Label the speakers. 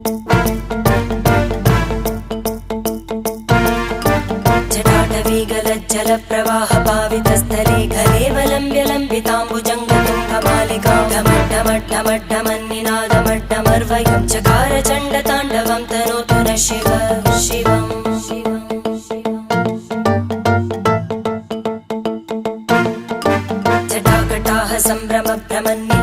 Speaker 1: जटाटवीगलज्जलप्रवाहपावितस्थले घलेवलम्ब्य लम्बिताम्बुजङ्गतुङ्गमालिकां ढमड्ढमड्ढमड्ढमन्निनादमड्ढमर्वयं चकार चण्डताण्डवं तनोतु नः शिव शिवम् जटाकटाः सम्भ्रमभ्रमन्नि